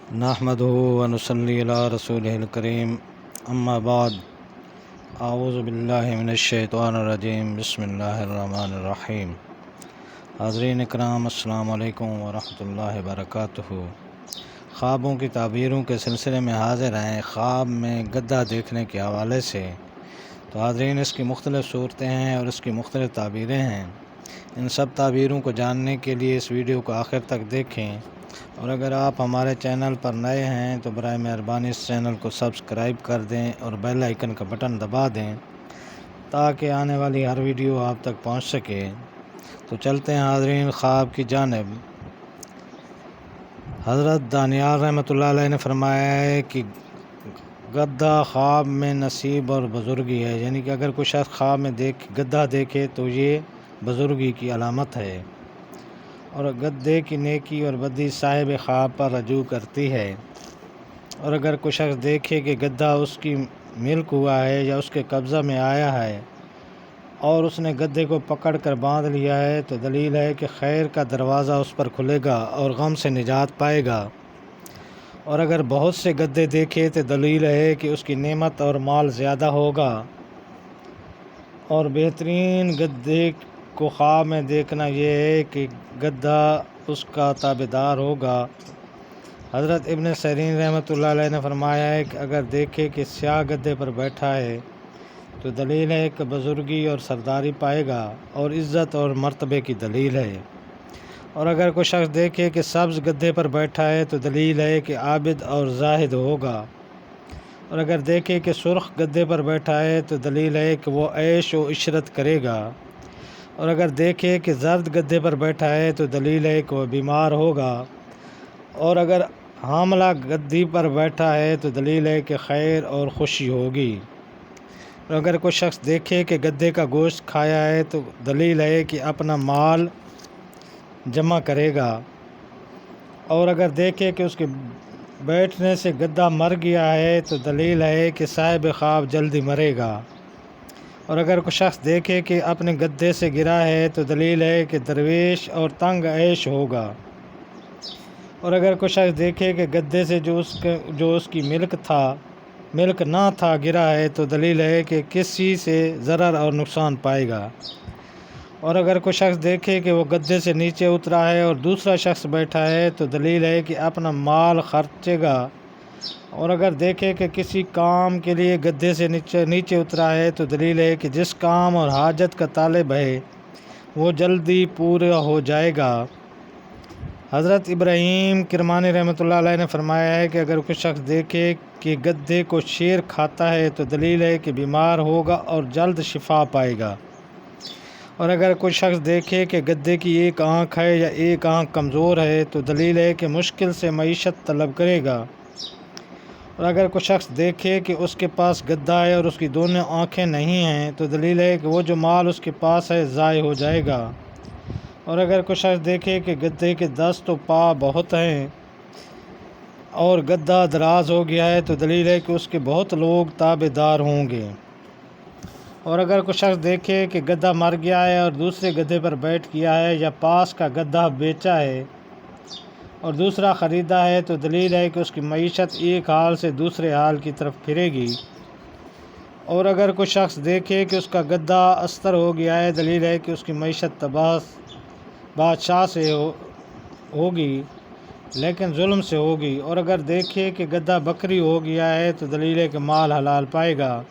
نحمده ونصلي على رسوله الكريم اما بعد اعوذ باللہ من الشیطان الرجیم بسم اللہ الرحمن الرحیم۔ حاضرین اکرام، السلام علیکم ورحمۃ اللہ وبرکاتہ۔ خوابوں کی تعبیروں کے سلسلے میں حاضر ہیں خواب میں گدھا دیکھنے کے حوالے سے۔ تو حاضرین، اس کی مختلف صورتیں ہیں اور اس کی مختلف تعبیریں ہیں۔ ان سب تعبیروں کو جاننے کے لیے اس ویڈیو کو آخر تک دیکھیں، اور اگر آپ ہمارے چینل پر نئے ہیں تو برائے مہربانی اس چینل کو سبسکرائب کر دیں اور بیل آئیکن کا بٹن دبا دیں تاکہ آنے والی ہر ویڈیو آپ تک پہنچ سکے۔ تو چلتے ہیں حاضرین خواب کی جانب۔ حضرت دانیال رحمۃ اللہ علیہ نے فرمایا ہے کہ گدھا خواب میں نصیب اور بزرگی ہے، یعنی کہ اگر کوئی شخص خواب میں گدھا دیکھے تو یہ بزرگی کی علامت ہے، اور گدھے کی نیکی اور بدی صاحب خواب پر رجوع کرتی ہے۔ اور اگر کوئی شخص دیکھے کہ گدھا اس کی ملک ہوا ہے یا اس کے قبضہ میں آیا ہے اور اس نے گدھے کو پکڑ کر باندھ لیا ہے تو دلیل ہے کہ خیر کا دروازہ اس پر کھلے گا اور غم سے نجات پائے گا۔ اور اگر بہت سے گدھے دیکھے تو دلیل ہے کہ اس کی نعمت اور مال زیادہ ہوگا۔ اور بہترین گدھے کو خواب میں دیکھنا یہ ہے کہ گدھا اس کا تابعدار ہوگا۔ حضرت ابن سیرین رحمۃ اللہ علیہ نے فرمایا ہے کہ اگر دیکھے کہ سیاہ گدھے پر بیٹھا ہے تو دلیل ہے کہ بزرگی اور سرداری پائے گا اور عزت اور مرتبے کی دلیل ہے۔ اور اگر کوئی شخص دیکھے کہ سبز گدھے پر بیٹھا ہے تو دلیل ہے کہ عابد اور زاہد ہوگا۔ اور اگر دیکھے کہ سرخ گدھے پر بیٹھا ہے تو دلیل ہے کہ وہ عیش و عشرت کرے گا۔ اور اگر دیکھے کہ زرد گدھے پر بیٹھا ہے تو دلیل ہے کہ وہ بیمار ہوگا۔ اور اگر حاملہ گدھی پر بیٹھا ہے تو دلیل ہے کہ خیر اور خوشی ہوگی۔ اور اگر کوئی شخص دیکھے کہ گدھے کا گوشت کھایا ہے تو دلیل ہے کہ اپنا مال جمع کرے گا۔ اور اگر دیکھے کہ اس کے بیٹھنے سے گدھا مر گیا ہے تو دلیل ہے کہ صاحب خواب جلدی مرے گا۔ اور اگر کوئی شخص دیکھے کہ اپنے گدھے سے گرا ہے تو دلیل ہے کہ درویش اور تنگ عیش ہوگا۔ اور اگر کوئی شخص دیکھے کہ گدھے سے جو اس کی ملک نہ تھا گرا ہے تو دلیل ہے کہ کسی سے ضرر اور نقصان پائے گا۔ اور اگر کوئی شخص دیکھے کہ وہ گدھے سے نیچے اترا ہے اور دوسرا شخص بیٹھا ہے تو دلیل ہے کہ اپنا مال خرچے گا۔ اور اگر دیکھے کہ کسی کام کے لیے گدھے سے نیچے اترا ہے تو دلیل ہے کہ جس کام اور حاجت کا طالب ہے وہ جلدی پورا ہو جائے گا۔ حضرت ابراہیم کرمانی رحمۃ اللہ علیہ نے فرمایا ہے کہ اگر کوئی شخص دیکھے کہ گدھے کو شیر کھاتا ہے تو دلیل ہے کہ بیمار ہوگا اور جلد شفا پائے گا۔ اور اگر کوئی شخص دیکھے کہ گدھے کی ایک آنکھ ہے یا ایک آنکھ کمزور ہے تو دلیل ہے کہ مشکل سے معیشت طلب کرے گا۔ اور اگر کوئی شخص دیکھے کہ اس کے پاس گدھا ہے اور اس کی دونوں آنکھیں نہیں ہیں تو دلیل ہے کہ وہ جو مال اس کے پاس ہے ضائع ہو جائے گا۔ اور اگر کوئی شخص دیکھے کہ گدھے کے دست و پا بہت ہیں اور گدھا دراز ہو گیا ہے تو دلیل ہے کہ اس کے بہت لوگ تابع دار ہوں گے۔ اور اگر کوئی شخص دیکھے کہ گدھا مر گیا ہے اور دوسرے گدھے پر بیٹھ گیا ہے یا پاس کا گدھا بیچا ہے اور دوسرا خریدا ہے تو دلیل ہے کہ اس کی معیشت ایک حال سے دوسرے حال کی طرف پھرے گی۔ اور اگر کوئی شخص دیکھے کہ اس کا گدھا استر ہو گیا ہے دلیل ہے کہ اس کی معیشت بادشاہ سے ہوگی لیکن ظلم سے ہوگی۔ اور اگر دیکھے کہ گدھا بکری ہو گیا ہے تو دلیل ہے کہ مال حلال پائے گا۔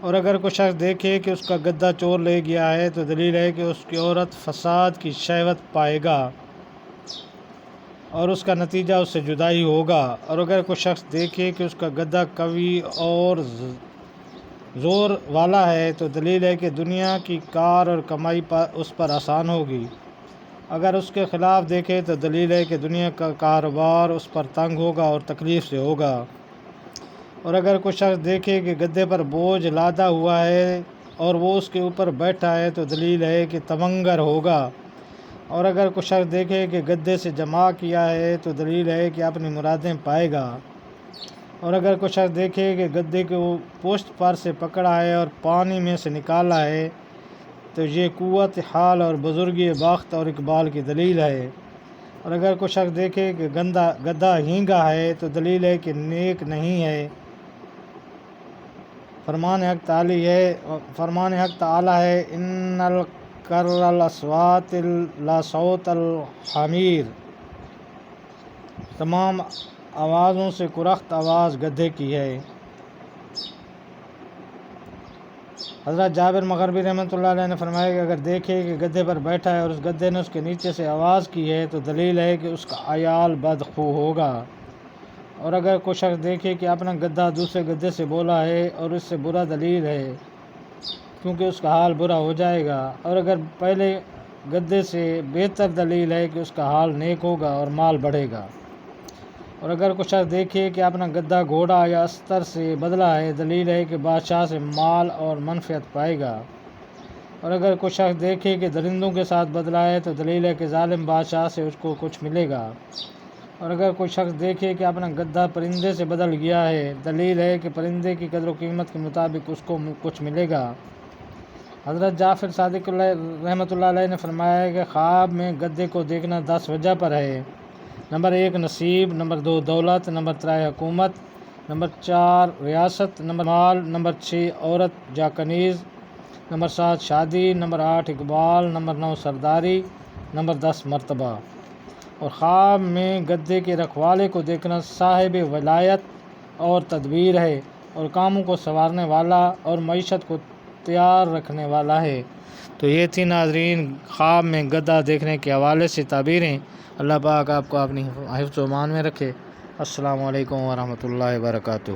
اور اگر کوئی شخص دیکھے کہ اس کا گدھا چور لے گیا ہے تو دلیل ہے کہ اس کی عورت فساد کی شہوت پائے گا اور اس کا نتیجہ اس سے جدائی ہوگا۔ اور اگر کوئی شخص دیکھے کہ اس کا گدھا قوی اور زور والا ہے تو دلیل ہے کہ دنیا کی کار اور کمائی اس پر آسان ہوگی۔ اگر اس کے خلاف دیکھے تو دلیل ہے کہ دنیا کا کاروبار اس پر تنگ ہوگا اور تکلیف سے ہوگا۔ اور اگر کوئی شخص دیکھے کہ گدھے پر بوجھ لادا ہوا ہے اور وہ اس کے اوپر بیٹھا ہے تو دلیل ہے کہ تمنگر ہوگا۔ اور اگر کوئی شخص دیکھے کہ گدھے سے جمع کیا ہے تو دلیل ہے کہ اپنی مرادیں پائے گا۔ اور اگر کوئی شخص دیکھے کہ گدھے کو پشت پر سے پکڑا ہے اور پانی میں سے نکالا ہے تو یہ قوت حال اور بزرگی بخت اور اقبال کی دلیل ہے۔ اور اگر کوئی شخص دیکھے کہ گدھا ہینگا ہے تو دلیل ہے کہ نیک نہیں ہے۔ فرمان حق تعالی ہے ان الکر الاصوات لا صوت الحمیر، تمام آوازوں سے کرخت آواز گدھے کی ہے۔ حضرت جابر مغربی رحمۃ اللہ علیہ نے فرمایا کہ اگر دیکھے کہ گدھے پر بیٹھا ہے اور اس گدھے نے اس کے نیچے سے آواز کی ہے تو دلیل ہے کہ اس کا عیال بدخو ہوگا۔ اور اگر کوئی شخص دیکھے کہ اپنا گدھا دوسرے گدھے سے بولا ہے اور اس سے برا دلیل ہے کیونکہ اس کا حال برا ہو جائے گا، اور اگر پہلے گدھے سے بہتر دلیل ہے کہ اس کا حال نیک ہوگا اور مال بڑھے گا۔ اور اگر کوئی شخص دیکھے کہ اپنا گدھا گھوڑا یا استر سے بدلا ہے، دلیل ہے کہ بادشاہ سے مال اور منفعت پائے گا۔ اور اگر کوئی شخص دیکھے کہ درندوں کے ساتھ بدلا ہے تو دلیل ہے کہ ظالم بادشاہ سے اس کو کچھ ملے گا۔ اور اگر کوئی شخص دیکھے کہ اپنا گدھا پرندے سے بدل گیا ہے، دلیل ہے کہ پرندے کی قدر و قیمت کے مطابق اس کو کچھ ملے گا۔ حضرت جعفر صادق رحمۃ اللہ علیہ نے فرمایا ہے کہ خواب میں گدھے کو دیکھنا 10 وجہ پر ہے۔ نمبر 1 نصیب، نمبر 2 دولت، نمبر 3 حکومت، نمبر 4 ریاست، نمبر مال، نمبر 6 عورت یا کنیز، نمبر 7 شادی، نمبر 8 اقبال، نمبر 9 سرداری، نمبر 10 مرتبہ۔ اور خواب میں گدھے کے رکھوالے کو دیکھنا صاحب ولایت اور تدبیر ہے، اور کاموں کو سنوارنے والا اور معیشت کو تیار رکھنے والا ہے۔ تو یہ تھی ناظرین خواب میں گدھا دیکھنے کے حوالے سے تعبیریں۔ اللہ پاک آپ کو اپنی حفظ و امان میں رکھے۔ السلام علیکم ورحمۃ اللہ وبرکاتہ۔